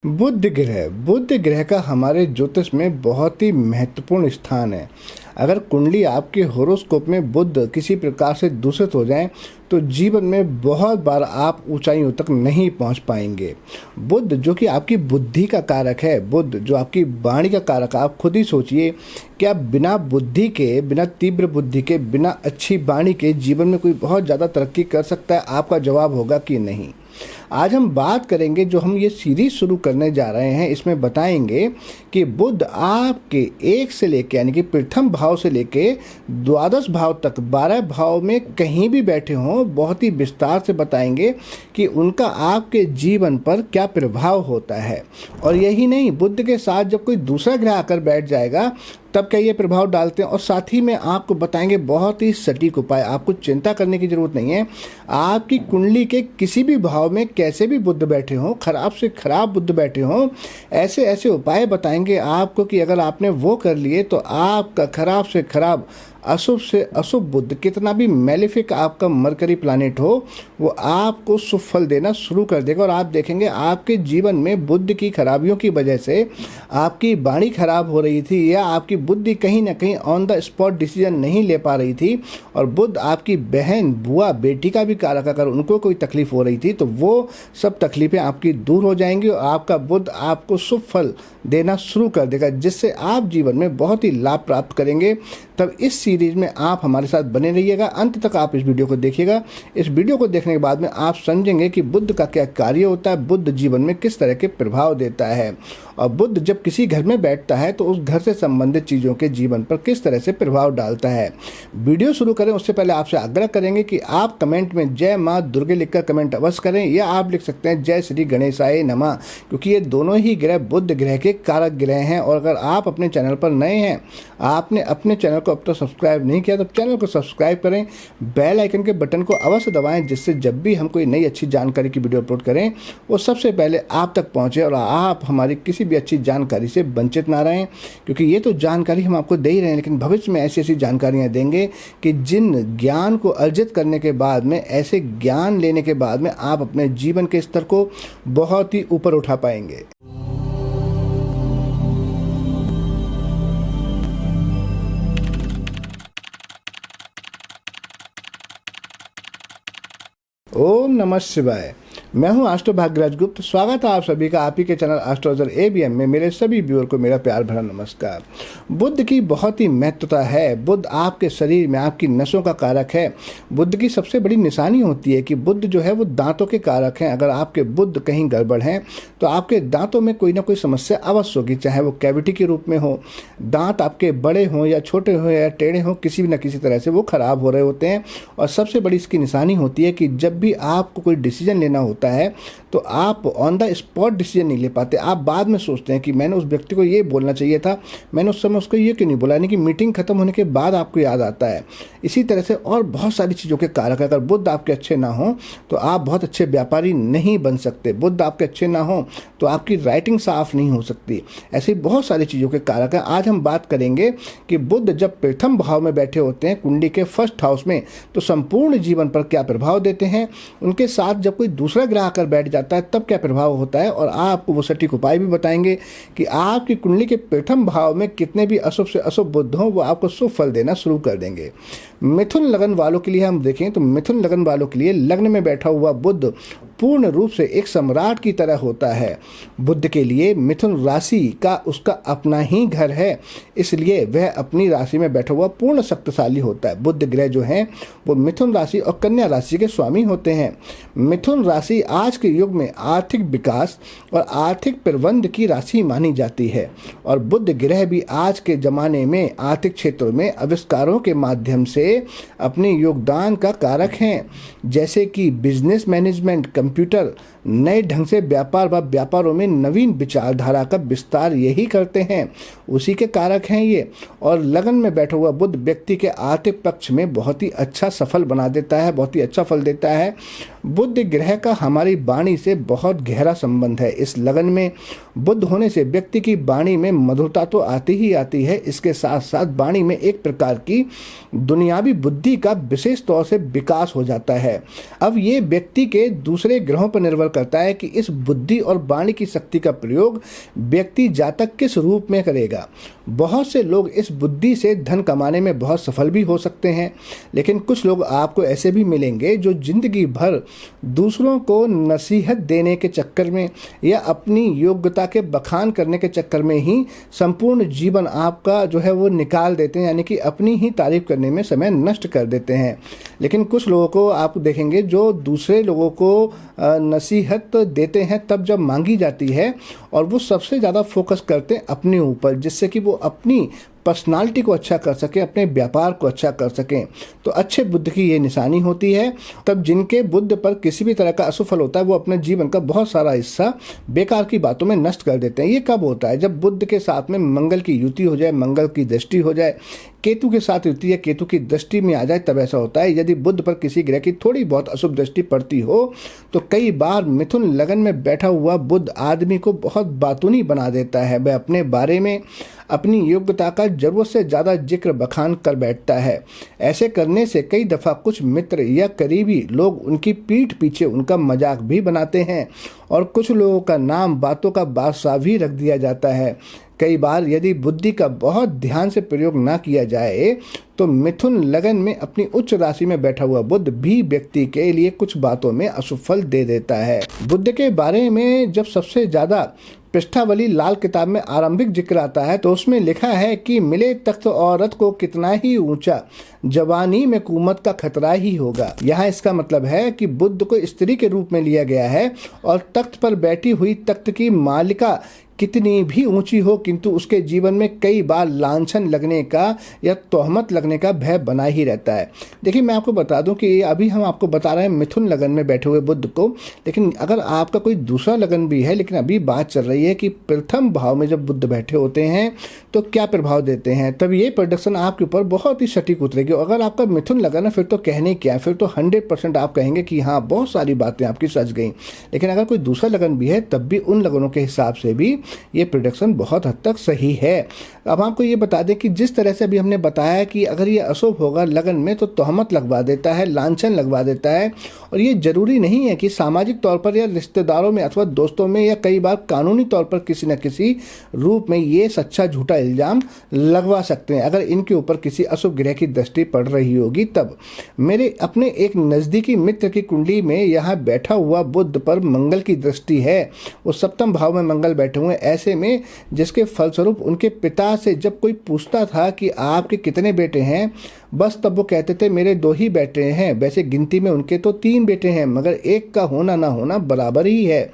बुध ग्रह का हमारे ज्योतिष में बहुत ही महत्वपूर्ण स्थान है। अगर कुंडली आपके होरोस्कोप में बुध किसी प्रकार से दूषित हो जाए तो जीवन में बहुत बार आप ऊंचाइयों तक नहीं पहुंच पाएंगे। बुध जो कि आपकी बुद्धि का कारक है, बुध जो आपकी वाणी का कारक है, आप खुद ही सोचिए कि आप बिना बुद्धि के, बिना तीव्र बुद्धि के, बिना अच्छी वाणी के जीवन में कोई बहुत ज़्यादा तरक्की कर सकता है? आपका जवाब होगा कि नहीं। आज हम बात करेंगे, जो हम ये सीरीज शुरू करने जा रहे हैं, इसमें बताएंगे कि बुध आपके 1 से लेके यानी कि प्रथम भाव से लेके द्वादश भाव तक 12 भाव में कहीं भी बैठे हों, बहुत ही विस्तार से बताएंगे कि उनका आपके जीवन पर क्या प्रभाव होता है। और यही नहीं, बुध के साथ जब कोई दूसरा ग्रह आकर बैठ जाएगा तब क्या ये प्रभाव डालते हैं, और साथ ही में आपको बताएंगे बहुत ही सटीक उपाय। आपको चिंता करने की ज़रूरत नहीं है। आपकी कुंडली के किसी भी भाव में कैसे भी बुध बैठे हों, खराब से खराब बुध बैठे हों, ऐसे ऐसे उपाय बताएंगे आपको कि अगर आपने वो कर लिए तो आपका खराब से खराब, अशुभ से अशुभ बुध, कितना भी मैलेफिक आपका मरकरी प्लैनेट हो, वो आपको शुभ फल देना शुरू कर देगा। और आप देखेंगे आपके जीवन में बुध की खराबियों की वजह से आपकी वाणी खराब हो रही थी, या आपकी बुद्धि कहीं ना कहीं ऑन द स्पॉट डिसीजन नहीं ले पा रही थी, और बुध आपकी बहन, बुआ, बेटी का भी कारक, अगर उनको कोई तकलीफ हो रही थी तो वो सब तकलीफें आपकी दूर हो जाएंगी और आपका बुध आपको शुभ फल देना शुरू कर देगा, जिससे आप जीवन में बहुत ही लाभ प्राप्त करेंगे। तब इस सीरीज में आप हमारे साथ बने रहिएगा, अंत तक आप इस वीडियो को देखिएगा। इस वीडियो को देखने के बाद में आप समझेंगे कि बुध का क्या कार्य होता है, बुध जीवन में किस तरह के प्रभाव देता है, और बुध जब किसी घर में बैठता है तो उस घर से संबंधित चीज़ों के जीवन पर किस तरह से प्रभाव डालता है। वीडियो शुरू करें उससे पहले आपसे आग्रह करेंगे कि आप कमेंट में जय माँ दुर्गे लिखकर कमेंट अवश्य करें, या आप लिख सकते हैं जय श्री गणेशाय नमः, क्योंकि ये दोनों ही ग्रह बुध ग्रह के कारक ग्रह हैं। और अगर आप अपने चैनल पर नए हैं, आपने अपने चैनल को अब तक सब्सक्राइब नहीं किया, तो चैनल को सब्सक्राइब करें, बेल आइकन के बटन को अवश्य दबाएं, जिससे जब भी हम कोई नई अच्छी जानकारी की वीडियो अपलोड करें वो सबसे पहले आप तक पहुंचे और आप हमारी किसी भी अच्छी जानकारी से वंचित ना रहें। क्योंकि ये तो जानकारी हम आपको दे ही रहे हैं, लेकिन भविष्य में ऐसी ऐसी जानकारियाँ देंगे कि जिन ज्ञान को अर्जित करने के बाद में, ऐसे ज्ञान लेने के बाद में आप अपने जीवन के स्तर को बहुत ही ऊपर उठा पाएंगे। ओम नमः शिवाय। मैं हूं एस्ट्रो भाग्यराज गुप्त। स्वागत है आप सभी का आप ही के चैनल एस्ट्रोलॉजर एबीएम में। मेरे सभी व्यूअर को मेरा प्यार भरा नमस्कार। बुध की बहुत ही महत्वता है। बुध आपके शरीर में आपकी नसों का कारक है। बुध की सबसे बड़ी निशानी होती है कि बुध जो है वो दांतों के कारक हैं। अगर आपके बुध कहीं गड़बड़ हैं तो आपके दांतों में कोई ना कोई समस्या अवश्य होगी, चाहे वो कैविटी के रूप में हो, दांत आपके बड़े हों या छोटे हों या टेढ़े हों, किसी भी न किसी तरह से वो खराब हो रहे होते हैं। और सबसे बड़ी इसकी निशानी होती है कि जब भी आपको कोई डिसीजन लेना होता है तो आप ऑन द स्पॉट डिसीजन नहीं ले पाते। आप बाद में सोचते हैं कि मैंने उस व्यक्ति को ये बोलना चाहिए था, मैंने उस समय उसको ये क्यों नहीं बोला, यानी कि मीटिंग खत्म होने के बाद आपको याद आता है। इसी तरह से और बहुत सारी चीज़ों के कारक है। अगर बुध आपके अच्छे ना हो तो आप बहुत अच्छे व्यापारी नहीं बन सकते। बुध आपके अच्छे ना हो तो आपकी राइटिंग साफ नहीं हो सकती। ऐसी बहुत सारी चीज़ों के कारक हैं। आज हम बात करेंगे कि बुध जब प्रथम भाव में बैठे होते हैं, कुंडली के फर्स्ट हाउस में, तो संपूर्ण जीवन पर क्या प्रभाव देते हैं। उनके साथ जब कोई दूसरा ग्रह आकर बैठ जाता है तब क्या प्रभाव होता है, और आपको वो सटीक उपाय भी बताएंगे कि आपकी कुंडली के प्रथम भाव में कितने भी अशुभ से अशुभ बुध हों, वो आपको शुभ फल देना शुरू कर देंगे। मिथुन लगन वालों के लिए हम देखें तो मिथुन लगन वालों के लिए लग्न में बैठा हुआ बुध पूर्ण रूप से एक सम्राट की तरह होता है। बुध के लिए मिथुन राशि का उसका अपना ही घर है, इसलिए वह अपनी राशि में बैठा हुआ पूर्ण शक्तिशाली होता है। बुध ग्रह जो हैं वो मिथुन राशि और कन्या राशि के स्वामी होते हैं। मिथुन राशि आज के युग में आर्थिक विकास और आर्थिक प्रबंध की राशि मानी जाती है, और बुध ग्रह भी आज के ज़माने में आर्थिक क्षेत्रों में आविष्कारों के माध्यम से अपने योगदान का कारक हैं, जैसे कि बिजनेस मैनेजमेंट, कंप्यूटर, नए ढंग से व्यापार व व्यापारों में नवीन विचारधारा का विस्तार यही करते हैं, उसी के कारक हैं ये। और लगन में बैठा हुआ बुध व्यक्ति के आर्थिक पक्ष में बहुत ही अच्छा सफल बना देता है, बहुत ही अच्छा फल देता है। बुध ग्रह का हमारी वाणी से बहुत गहरा संबंध है। इस लगन में बुध होने से व्यक्ति की वाणी में मधुरता तो आती ही आती है, इसके साथ साथ वाणी में एक प्रकार की दुनियावी बुद्धि का विशेष तौर से विकास हो जाता है। अब ये व्यक्ति के दूसरे पे ग्रहों पर निर्भर करता है कि इस बुद्धि और वाणी की शक्ति का प्रयोग व्यक्ति जातक किस रूप में करेगा। बहुत से लोग इस बुद्धि से धन कमाने में बहुत सफल भी हो सकते हैं, लेकिन कुछ लोग आपको ऐसे भी मिलेंगे जो जिंदगी भर दूसरों को नसीहत देने के चक्कर में या अपनी योग्यता के बखान करने के चक्कर में ही संपूर्ण जीवन आपका जो है वो निकाल देते हैं, यानी कि अपनी ही तारीफ करने में समय नष्ट कर देते हैं। लेकिन कुछ लोगों को आप देखेंगे जो दूसरे लोगों को नसीहत देते हैं तब जब मांगी जाती है, और वो सबसे ज़्यादा फोकस करते हैं अपने ऊपर, जिससे कि वो अपनी पर्सनालिटी को अच्छा कर सकें, अपने व्यापार को अच्छा कर सकें। तो अच्छे बुद्ध की ये निशानी होती है। तब जिनके बुद्ध पर किसी भी तरह का असफल होता है वो अपने जीवन का बहुत सारा हिस्सा बेकार की बातों में नष्ट कर देते हैं। ये कब होता है? जब बुद्ध के साथ में मंगल की युति हो जाए, मंगल की दृष्टि हो जाए, केतु के साथ युति या केतु की दृष्टि में आ जाए, तब ऐसा होता है। यदि बुद्ध पर किसी ग्रह की थोड़ी बहुत अशुभ दृष्टि पड़ती हो तो कई बार मिथुन लगन में बैठा हुआ बुद्ध आदमी को बहुत बातूनी बना देता है। वह अपने बारे में, अपनी योग्यता का जरूरत से ज़्यादा जिक्र बखान कर बैठता है। ऐसे करने से कई दफ़ा कुछ मित्र या करीबी लोग उनकी पीठ पीछे उनका मजाक भी बनाते हैं, और कुछ लोगों का नाम बातों का बादशाह भी रख दिया जाता है। कई बार यदि बुद्धि का बहुत ध्यान से प्रयोग ना किया जाए तो मिथुन लगन में अपनी उच्च राशि में बैठा हुआ बुध भी व्यक्ति के लिए कुछ बातों में अशुभ फल दे देता है। बुद्ध के बारे में जब सबसे ज़्यादा पृष्ठावली लाल किताब में आरंभिक जिक्र आता है तो उसमें लिखा है कि मिले तख्त औरत को कितना ही ऊंचा, जवानी में कुमत का खतरा ही होगा। यहाँ इसका मतलब है कि बुद्ध को स्त्री के रूप में लिया गया है, और तख्त पर बैठी हुई तख्त की मालिका कितनी भी ऊंची हो, किंतु उसके जीवन में कई बार लांछन लगने का या तोहमत लगने का भय बना ही रहता है। देखिए, मैं आपको बता दूं कि अभी हम आपको बता रहे हैं मिथुन लगन में बैठे हुए बुद्ध को, लेकिन अगर आपका कोई दूसरा लगन भी है, लेकिन अभी बात चल रही है कि प्रथम भाव में जब बुद्ध बैठे होते हैं तो क्या प्रभाव देते हैं, तब ये प्रोडक्शन आपके ऊपर बहुत ही सटीक उतरेगी। अगर आपका मिथुन लगन है फिर तो कहने क्या है, फिर तो 100% आप कहेंगे कि हाँ, बहुत सारी बातें आपकी सच गई। लेकिन अगर कोई दूसरा लगन भी है तब भी उन लगनों के हिसाब से भी ये प्रोडक्शन बहुत हद तक सही है। अब आपको ये बता दें कि जिस तरह से अभी हमने बताया कि अगर ये अशुभ होगा लगन में तो तोहमत लगवा देता है, लांछन लगवा देता है, और ये जरूरी नहीं है कि सामाजिक तौर पर या रिश्तेदारों में अथवा दोस्तों में या कई बार कानूनी तौर पर किसी न किसी रूप में ये सच्चा झूठा इल्जाम लगवा सकते हैं अगर इनके ऊपर किसी अशुभ ग्रह की दृष्टि पड़ रही होगी तब। मेरे अपने एक नज़दीकी मित्र की कुंडली में यहाँ बैठा हुआ बुध पर मंगल की दृष्टि है, वो सप्तम भाव में मंगल बैठे हुए, ऐसे में जिसके फलस्वरूप उनके पिता से जब कोई पूछता था कि आपके कितने बेटे हैं, बस तब वो कहते थे मेरे 2 ही बेटे हैं। वैसे गिनती में उनके तो 3 बेटे हैं, मगर एक का होना ना होना बराबर ही है।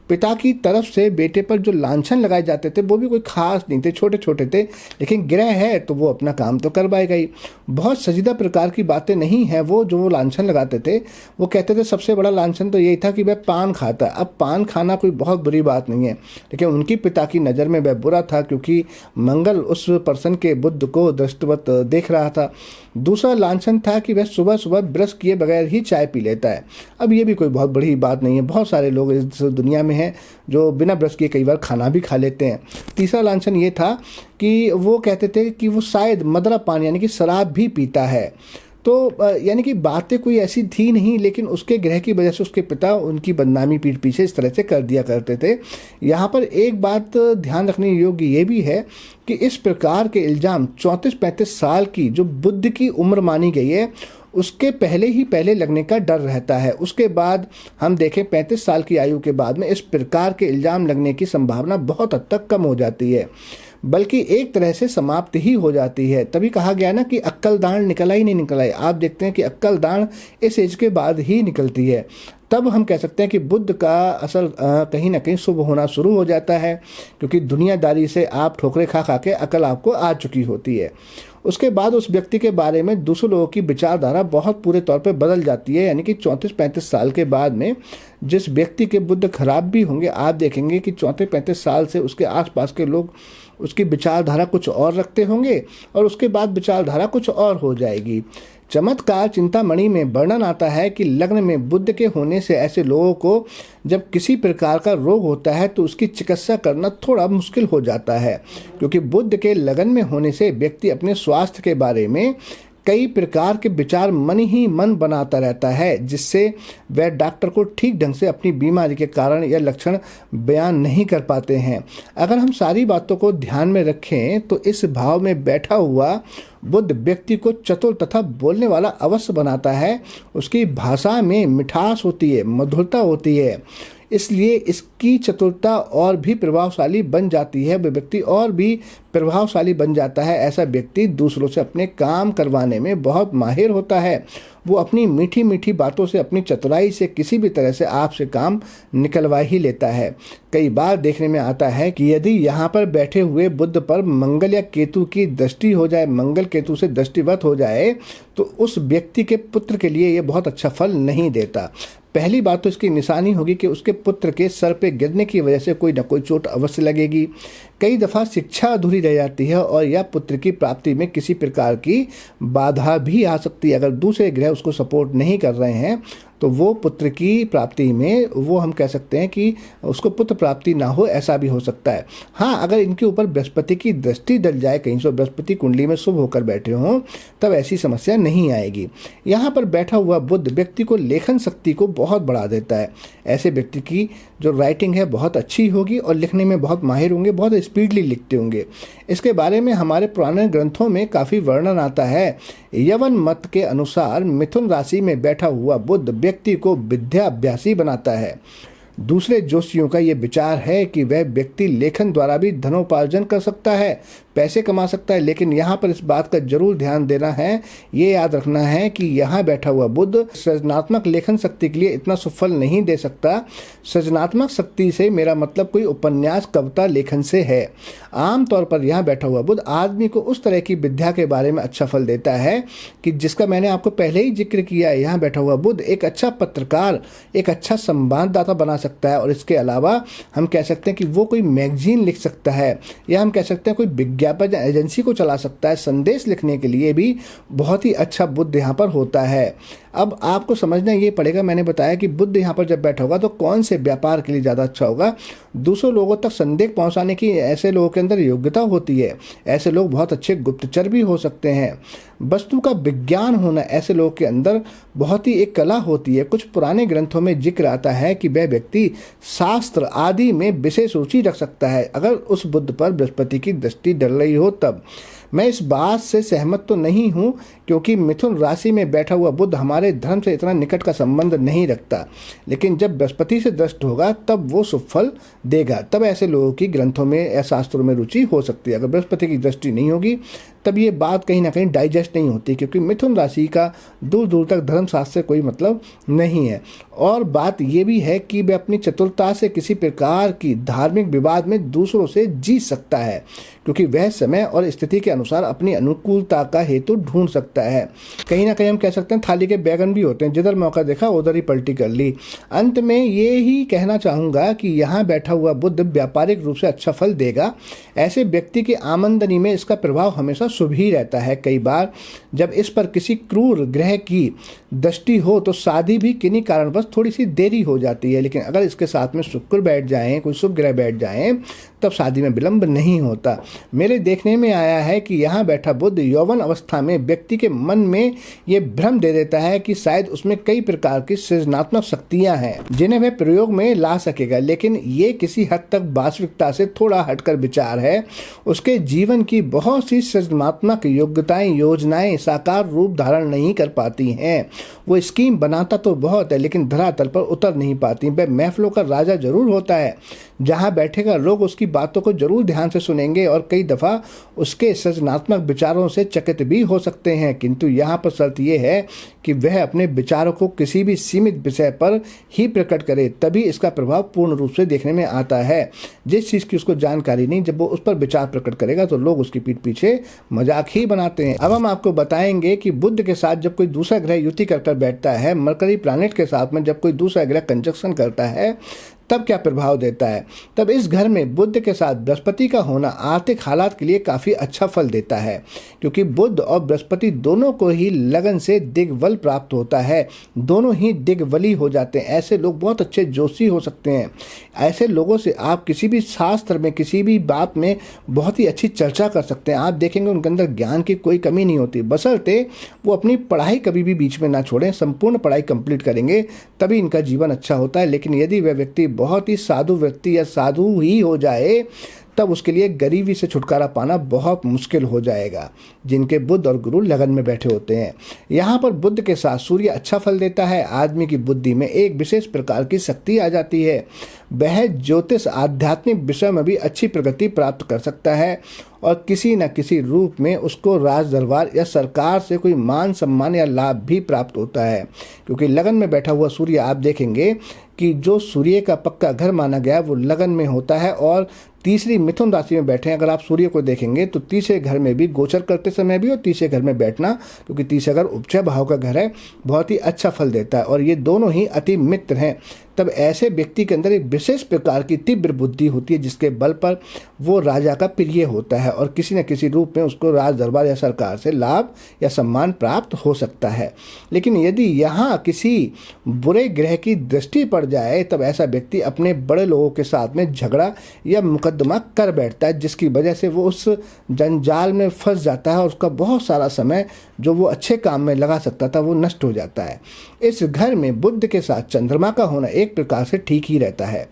पिता की तरफ से बेटे पर जो लांछन लगाए जाते थे वो भी कोई खास नहीं थे, छोटे छोटे थे, लेकिन ग्रह है तो वो अपना काम तो करवाएगा ही। बहुत संजीदा प्रकार की बातें नहीं है वो जो वो लांछन लगाते थे। वो कहते थे सबसे बड़ा लांछन तो यही था कि वह पान खाता। अब पान खाना कोई बहुत बुरी बात नहीं है, लेकिन उनकी पिता की नज़र में वह बुरा था क्योंकि मंगल उस पर्सन के बुद्ध को दृष्टवत देख रहा था। दूसरा लांछन था कि वह सुबह सुबह ब्रश किए बगैर ही चाय पी लेता है। अब ये भी कोई बहुत बड़ी बात नहीं है, बहुत सारे लोग इस दुनिया में हैं जो बिना ब्रश किए कई बार खाना भी खा लेते हैं। तीसरा लांछन ये था कि वो कहते थे कि वो शायद मदरा पान यानी कि शराब भी पीता है। तो यानी कि बातें कोई ऐसी थी नहीं, लेकिन उसके ग्रह की वजह से उसके पिता उनकी बदनामी पीठ पीछे इस तरह से कर दिया करते थे। यहाँ पर एक बात ध्यान रखने योग्य ये भी है कि इस प्रकार के इल्ज़ाम 34-35 साल की जो बुद्ध की उम्र मानी गई है उसके पहले लगने का डर रहता है। उसके बाद हम देखें 35 साल की आयु के बाद में इस प्रकार के इल्ज़ाम लगने की संभावना बहुत हद तक कम हो जाती है, बल्कि एक तरह से समाप्त ही हो जाती है। तभी कहा गया ना कि अक्कल दाढ़ निकला ही नहीं निकला है। आप देखते हैं कि अक्कल दाढ़ इस एज के बाद ही निकलती है। तब हम कह सकते हैं कि बुद्ध का असल कहीं ना कहीं शुभ होना शुरू हो जाता है, क्योंकि दुनियादारी से आप ठोकरे खा खा के अकल आपको आ चुकी होती है। उसके बाद उस व्यक्ति के बारे में दूसरे लोगों की विचारधारा बहुत पूरे तौर पे बदल जाती है। यानी कि 34-35 साल के बाद में जिस व्यक्ति के बुद्ध खराब भी होंगे, आप देखेंगे कि 34-35 साल से उसके आसपास के लोग उसकी विचारधारा कुछ और रखते होंगे और उसके बाद विचारधारा कुछ और हो जाएगी। चमत्कार चिंतामणि में वर्णन आता है कि लग्न में बुध के होने से ऐसे लोगों को जब किसी प्रकार का रोग होता है तो उसकी चिकित्सा करना थोड़ा मुश्किल हो जाता है, क्योंकि बुध के लगन में होने से व्यक्ति अपने स्वास्थ्य के बारे में कई प्रकार के विचार मन ही मन बनाता रहता है, जिससे वह डॉक्टर को ठीक ढंग से अपनी बीमारी के कारण या लक्षण बयान नहीं कर पाते हैं। अगर हम सारी बातों को ध्यान में रखें तो इस भाव में बैठा हुआ बुद्ध व्यक्ति को चतुर तथा बोलने वाला अवश्य बनाता है। उसकी भाषा में मिठास होती है, मधुरता होती है, इसलिए इसकी चतुरता और भी प्रभावशाली बन जाती है। वह व्यक्ति और भी प्रभावशाली बन जाता है। ऐसा व्यक्ति दूसरों से अपने काम करवाने में बहुत माहिर होता है। वो अपनी मीठी मीठी बातों से, अपनी चतुराई से किसी भी तरह से आपसे काम निकलवा ही लेता है। कई बार देखने में आता है कि यदि यहाँ पर बैठे हुए बुद्ध पर मंगल या केतु की दृष्टि हो जाए, मंगल केतु से दृष्टिवत हो जाए, तो उस व्यक्ति के पुत्र के लिए ये बहुत अच्छा फल नहीं देता। पहली बात तो इसकी निशानी होगी कि उसके पुत्र के सर पे गिरने की वजह से कोई न कोई चोट अवश्य लगेगी। कई दफ़ा शिक्षा अधूरी रह जाती है और या पुत्र की प्राप्ति में किसी प्रकार की बाधा भी आ सकती है। अगर दूसरे ग्रह उसको सपोर्ट नहीं कर रहे हैं तो वो पुत्र की प्राप्ति में वो हम कह सकते हैं कि उसको पुत्र प्राप्ति ना हो, ऐसा भी हो सकता है। हाँ, अगर इनके ऊपर बृहस्पति की दृष्टि डल जाए, कहीं से बृहस्पति कुंडली में शुभ होकर बैठे हों, तब ऐसी समस्या नहीं आएगी। यहाँ पर बैठा हुआ बुद्ध व्यक्ति को लेखन शक्ति को बहुत बढ़ा देता है। ऐसे व्यक्ति की जो राइटिंग है बहुत अच्छी होगी और लिखने में बहुत माहिर होंगे, बहुत स्पीडली लिखते होंगे। इसके बारे में हमारे पुराने ग्रंथों में काफ़ी वर्णन आता है। यवन मत के अनुसार मिथुन राशि में बैठा हुआ बुद्ध व्यक्ति को विद्या अभ्यासी बनाता है। दूसरे जोशियों का ये विचार है कि वह व्यक्ति लेखन द्वारा भी धनोपार्जन कर सकता है, पैसे कमा सकता है। लेकिन यहाँ पर इस बात का जरूर ध्यान देना है, ये याद रखना है कि यहाँ बैठा हुआ बुद्ध सृजनात्मक लेखन शक्ति के लिए इतना सुफल नहीं दे सकता। सृजनात्मक शक्ति से मेरा मतलब कोई उपन्यास, कविता लेखन से है। आमतौर पर यहाँ बैठा हुआ बुद्ध आदमी को उस तरह की विद्या के बारे में अच्छा फल देता है कि जिसका मैंने आपको पहले ही जिक्र किया है। यहाँ बैठा हुआ बुद्ध एक अच्छा पत्रकार, एक अच्छा संवाददाता बना सकता है। और इसके अलावा हम कह सकते हैं कि वो कोई मैगजीन लिख सकता है, या हम कह सकते हैं कोई विज्ञापन एजेंसी को चला सकता है। संदेश लिखने के लिए भी बहुत ही अच्छा बुद्ध यहाँ पर होता है। अब आपको समझना ये पड़ेगा, मैंने बताया कि बुद्ध यहाँ पर जब बैठा होगा तो कौन से व्यापार के लिए ज़्यादा अच्छा होगा। दूसरों लोगों तक संदेश पहुँचाने की ऐसे लोगों के अंदर योग्यता होती है। ऐसे लोग बहुत अच्छे गुप्तचर भी हो सकते हैं। वस्तु का विज्ञान होना, ऐसे लोगों के अंदर बहुत ही एक कला होती है। कुछ पुराने ग्रंथों में जिक्र आता है कि वह व्यक्ति शास्त्र आदि में विशेष रुचि रख सकता है, अगर उस बुद्ध पर बृहस्पति की दृष्टि डल रही हो तब। मैं इस बात से सहमत तो नहीं हूँ, क्योंकि मिथुन राशि में बैठा हुआ बुद्ध हमारे धर्म से इतना निकट का संबंध नहीं रखता। लेकिन जब बृहस्पति से दृष्ट होगा तब वो सुफल देगा। तब ऐसे लोगों की ग्रंथों में या शास्त्रों में रुचि हो सकती है। अगर बृहस्पति की दृष्टि नहीं होगी तब ये बात कहीं ना कहीं डाइजेस्ट नहीं होती, क्योंकि मिथुन राशि का दूर दूर तक धर्मशास्त्र से कोई मतलब नहीं है। और बात ये भी है कि वह अपनी चतुरता से किसी प्रकार की धार्मिक विवाद में दूसरों से जीत सकता है, क्योंकि वह समय और स्थिति के अनुसार अपनी अनुकूलता का हेतु ढूंढ सकता है। कहीं ना कहीं हम कह सकते हैं थाली के बैगन भी होते हैं, जिधर मौका देखा उधर ही पलटी कर ली। अंत में ये ही कहना चाहूँगा कि यहाँ बैठा हुआ बुद्ध व्यापारिक रूप से अच्छा फल देगा। ऐसे व्यक्ति की आमदनी में इसका प्रभाव हमेशा शुभ ही रहता है। कई बार जब इस पर किसी क्रूर ग्रह की दृष्टि हो तो शादी भी किन्हीं कारणवश थोड़ी सी देरी हो जाती है। लेकिन अगर इसके साथ में शुक्र बैठ जाएं, कोई शुभ ग्रह बैठ जाएं, तब शादी में विलंब नहीं होता। मेरे देखने में आया है कि यहाँ बैठा बुद्ध यौवन अवस्था में व्यक्ति के मन में ये भ्रम दे देता है कि शायद उसमें कई प्रकार की सृजनात्मक शक्तियाँ हैं जिन्हें वह प्रयोग में ला सकेगा। लेकिन ये किसी हद तक वास्तविकता से थोड़ा हटकर विचार है। उसके जीवन की बहुत सी सृजनात्मक योग्यताएं, योजनाएं साकार रूप धारण नहीं कर पाती हैं। वो स्कीम बनाता तो बहुत है, लेकिन धरातल पर उतर नहीं पाती। वह महफिलों का राजा जरूर होता है, जहाँ बैठेगा लोग उसकी बातों को जरूर ध्यान से सुनेंगे और कई दफ़ा उसके सृजनात्मक विचारों से चकित भी हो सकते हैं। किंतु यहाँ पर शर्त यह है कि वह अपने विचारों को किसी भी सीमित विषय पर ही प्रकट करे, तभी इसका प्रभाव पूर्ण रूप से देखने में आता है। जिस चीज़ की उसको जानकारी नहीं, जब वो उस पर विचार प्रकट करेगा तो लोग उसकी पीठ पीछे मजाक ही बनाते हैं। अब हम आपको बताएंगे कि बुध के साथ जब कोई दूसरा ग्रह युति कर बैठता है, मरकरी प्लैनेट के साथ में जब कोई दूसरा ग्रह कंजक्शन करता है, तब क्या प्रभाव देता है? तब इस घर में बुध के साथ बृहस्पति का होना आर्थिक हालात के लिए काफ़ी अच्छा फल देता है, क्योंकि बुध और बृहस्पति दोनों को ही लगन से दिग्बल प्राप्त होता है। दोनों ही दिग्बली हो जाते हैं। ऐसे लोग बहुत अच्छे जोशी हो सकते हैं। ऐसे लोगों से आप किसी भी शास्त्र में, किसी भी बात में बहुत ही अच्छी चर्चा कर सकते हैं। आप देखेंगे उनके अंदर ज्ञान की कोई कमी नहीं होती, बशर्ते वो अपनी पढ़ाई कभी भी बीच में ना छोड़ें। संपूर्ण पढ़ाई कंप्लीट करेंगे तभी इनका जीवन अच्छा होता है। लेकिन यदि वह व्यक्ति बहुत ही साधु व्यक्ति या साधु ही हो जाए, तब उसके लिए गरीबी से छुटकारा पाना बहुत मुश्किल हो जाएगा, जिनके बुध और गुरु लगन में बैठे होते हैं। यहाँ पर बुध के साथ सूर्य अच्छा फल देता है। आदमी की बुद्धि में एक विशेष प्रकार की शक्ति आ जाती है। वह ज्योतिष आध्यात्मिक विषय में भी अच्छी प्रगति प्राप्त कर सकता है और किसी न किसी रूप में उसको राज दरबार या सरकार से कोई मान सम्मान या लाभ भी प्राप्त होता है, क्योंकि लगन में बैठा हुआ सूर्य, आप देखेंगे कि जो सूर्य का पक्का घर माना गया वो लगन में होता है। और तीसरी मिथुन राशि में बैठे हैं अगर आप सूर्य को देखेंगे तो तीसरे घर में भी गोचर करते समय भी और तीसरे घर में बैठना, क्योंकि तीसरा घर उपचय भाव का घर है, बहुत ही अच्छा फल देता है। और ये दोनों ही अति मित्र हैं। तब ऐसे व्यक्ति के अंदर एक विशेष प्रकार की तीव्र बुद्धि होती है, जिसके बल पर वो राजा का प्रिय होता है और किसी न किसी रूप में उसको राज दरबार या सरकार से लाभ या सम्मान प्राप्त हो सकता है। लेकिन यदि यहाँ किसी बुरे ग्रह की दृष्टि पड़ जाए, तब ऐसा व्यक्ति अपने बड़े लोगों के साथ में झगड़ा या मुकदमा कर बैठता है, जिसकी वजह से वो उस जंजाल में फंस जाता है और उसका बहुत सारा समय जो वो अच्छे काम में लगा सकता था वो नष्ट हो जाता है। इस घर में बुध के साथ चंद्रमा का होना एक प्रकार से ठीक ही रहता है,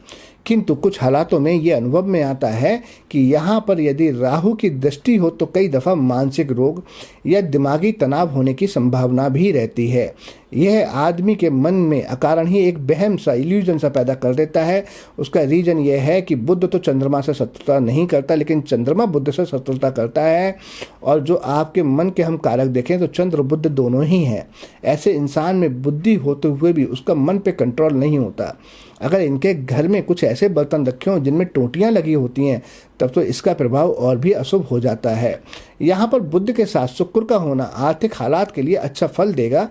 किंतु कुछ हालातों में ये अनुभव में आता है कि यहाँ पर यदि राहु की दृष्टि हो तो कई दफ़ा मानसिक रोग या दिमागी तनाव होने की संभावना भी रहती है। यह आदमी के मन में अकारण ही एक वहम सा, इल्यूजन सा पैदा कर देता है। उसका रीजन यह है कि बुध तो चंद्रमा से शत्रुता नहीं करता, लेकिन चंद्रमा बुध से शत्रुता करता है। और जो आपके मन के हम कारक देखें तो चंद्र बुध दोनों ही हैं। ऐसे इंसान में बुद्धि होते हुए भी उसका मन पे कंट्रोल नहीं होता। अगर इनके घर में कुछ ऐसे बर्तन रखे हों जिनमें टोंटियां लगी होती हैं, तब तो इसका प्रभाव और भी अशुभ हो जाता है। यहाँ पर बुध के साथ शुक्र का होना आर्थिक हालात के लिए अच्छा फल देगा।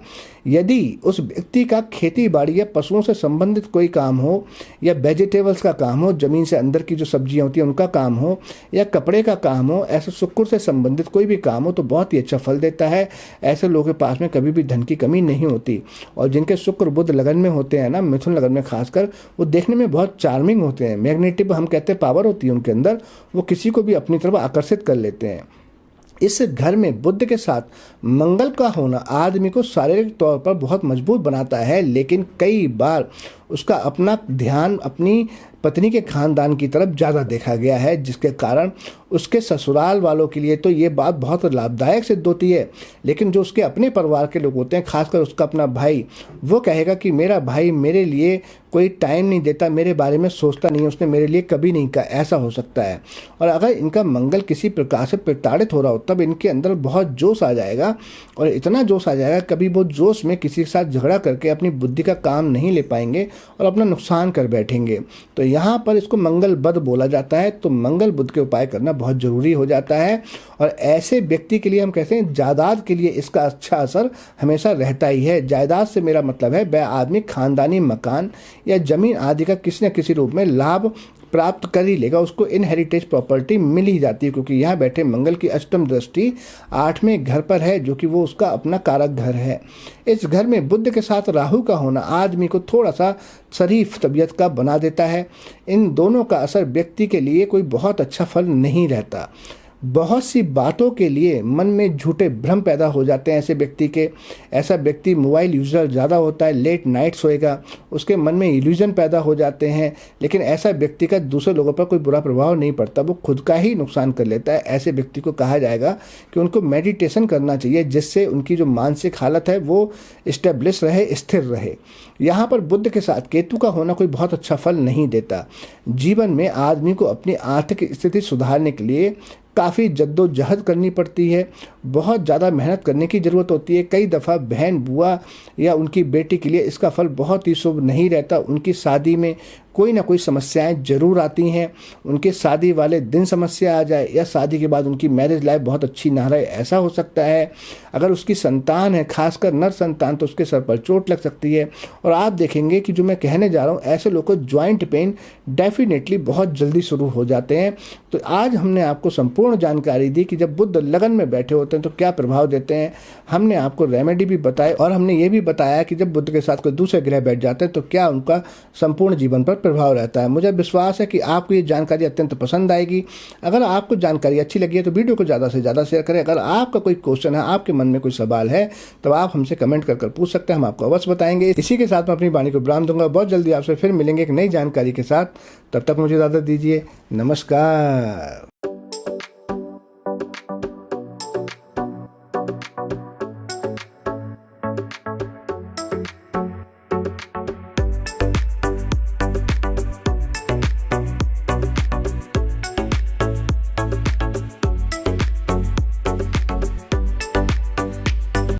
यदि उस व्यक्ति का खेती बाड़ी या पशुओं से संबंधित कोई काम हो, या वेजिटेबल्स का काम हो, ज़मीन से अंदर की जो सब्जियां होती हैं उनका काम हो, या कपड़े का काम हो, ऐसे शुक्र से संबंधित कोई भी काम हो तो बहुत ही अच्छा फल देता है। ऐसे लोगों के पास में कभी भी धन की कमी नहीं होती। और जिनके शुक्र बुध लगन में होते हैं ना, मिथुन लगन में खासकर, वो देखने में बहुत चार्मिंग होते हैं। मैग्नेटिक हम कहते हैं पावर होती है उनके अंदर, वो किसी को भी अपनी तरफ आकर्षित कर लेते हैं। इस घर में बुध के साथ मंगल का होना आदमी को शारीरिक तौर पर बहुत मजबूत बनाता है, लेकिन कई बार उसका अपना ध्यान अपनी पत्नी के खानदान की तरफ ज़्यादा देखा गया है, जिसके कारण उसके ससुराल वालों के लिए तो ये बात बहुत लाभदायक सिद्ध होती है। लेकिन जो उसके अपने परिवार के लोग होते हैं, खासकर उसका अपना भाई, वो कहेगा कि मेरा भाई मेरे लिए कोई टाइम नहीं देता, मेरे बारे में सोचता नहीं, उसने मेरे लिए कभी नहीं कहा, ऐसा हो सकता है। और अगर इनका मंगल किसी प्रकार से प्रताड़ित हो रहा हो, तब इनके अंदर बहुत जोश आ जाएगा। और इतना जोश आ जाएगा, कभी वो जोश में किसी के साथ झगड़ा करके अपनी बुद्धि का काम नहीं ले पाएंगे और अपना नुकसान कर बैठेंगे। तो यहाँ पर इसको मंगल बद बोला जाता है। तो मंगल बुध के उपाय करना बहुत ज़रूरी हो जाता है। और ऐसे व्यक्ति के लिए हम कहते हैं जायदाद के लिए इसका अच्छा असर हमेशा रहता ही है। जायदाद से मेरा मतलब है वह आदमी खानदानी मकान या ज़मीन आदि का किसी न किसी रूप में लाभ प्राप्त कर ही लेगा, उसको इनहेरिटेज प्रॉपर्टी मिल ही जाती है, क्योंकि यहाँ बैठे मंगल की अष्टम दृष्टि 8वें घर पर है, जो कि वो उसका अपना कारक घर है। इस घर में बुध के साथ राहु का होना आदमी को थोड़ा सा शरीफ तबीयत का बना देता है। इन दोनों का असर व्यक्ति के लिए कोई बहुत अच्छा फल नहीं रहता। बहुत सी बातों के लिए मन में झूठे भ्रम पैदा हो जाते हैं ऐसे व्यक्ति के। ऐसा व्यक्ति मोबाइल यूज़र ज़्यादा होता है, लेट नाइट सोएगा, उसके मन में इल्यूजन पैदा हो जाते हैं। लेकिन ऐसा व्यक्ति का दूसरे लोगों पर कोई बुरा प्रभाव नहीं पड़ता, वो खुद का ही नुकसान कर लेता है। ऐसे व्यक्ति को कहा जाएगा कि उनको मेडिटेशन करना चाहिए, जिससे उनकी जो मानसिक हालत है वो इस्टेब्लिश रहे, स्थिर रहे। यहाँ पर बुध के साथ केतु का होना कोई बहुत अच्छा फल नहीं देता। जीवन में आदमी को अपनी आर्थिक स्थिति सुधारने के लिए काफ़ी जद्दोजहद करनी पड़ती है, बहुत ज़्यादा मेहनत करने की ज़रूरत होती है। कई दफ़ा बहन, बुआ या उनकी बेटी के लिए इसका फल बहुत ही शुभ नहीं रहता। उनकी शादी में कोई ना कोई समस्याएं जरूर आती हैं। उनके शादी वाले दिन समस्या आ जाए या शादी के बाद उनकी मैरिज लाइफ बहुत अच्छी ना रहे, ऐसा हो सकता है। अगर उसकी संतान है, खासकर नर संतान, तो उसके सर पर चोट लग सकती है। और आप देखेंगे कि जो मैं कहने जा रहा हूँ, ऐसे लोगों को ज्वाइंट पेन डेफिनेटली बहुत जल्दी शुरू हो जाते हैं। तो आज हमने आपको संपूर्ण जानकारी दी कि जब बुध लगन में बैठे होते हैं तो क्या प्रभाव देते हैं। हमने आपको रेमेडी भी बताए और हमने ये भी बताया कि जब बुध के साथ कोई दूसरे ग्रह बैठ जाते हैं तो क्या उनका संपूर्ण जीवन पर प्रभाव रहता है। मुझे विश्वास है कि आपको ये जानकारी अत्यंत पसंद आएगी। अगर आपको जानकारी अच्छी लगी है तो वीडियो को ज़्यादा से ज़्यादा शेयर करें। अगर आपका कोई क्वेश्चन है, आपके मन में कोई सवाल है, तो आप हमसे कमेंट कर पूछ सकते हैं, हम आपको अवश्य बताएंगे। इसी के साथ मैं अपनी वाणी को विराम दूंगा। बहुत जल्दी आपसे फिर मिलेंगे एक नई जानकारी के साथ। तब तक मुझे इजाज़त दीजिए। नमस्कार।